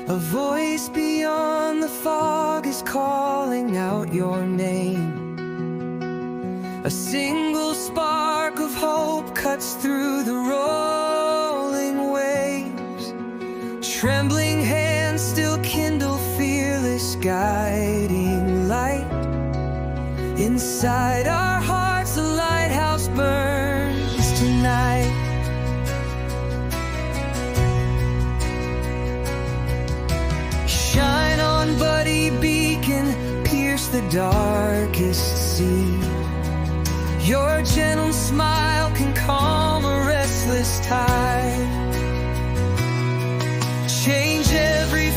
A voice beyond the fog is calling out your name. A single spark of hope cuts through the rolling waves. Trembling hands still kindle fearless guiding light. Inside our hearts a lighthouse burns tonight. Shine on, buddy beacon, pierce the darkest sea. Your gentle smile can calm a restless tide. Change every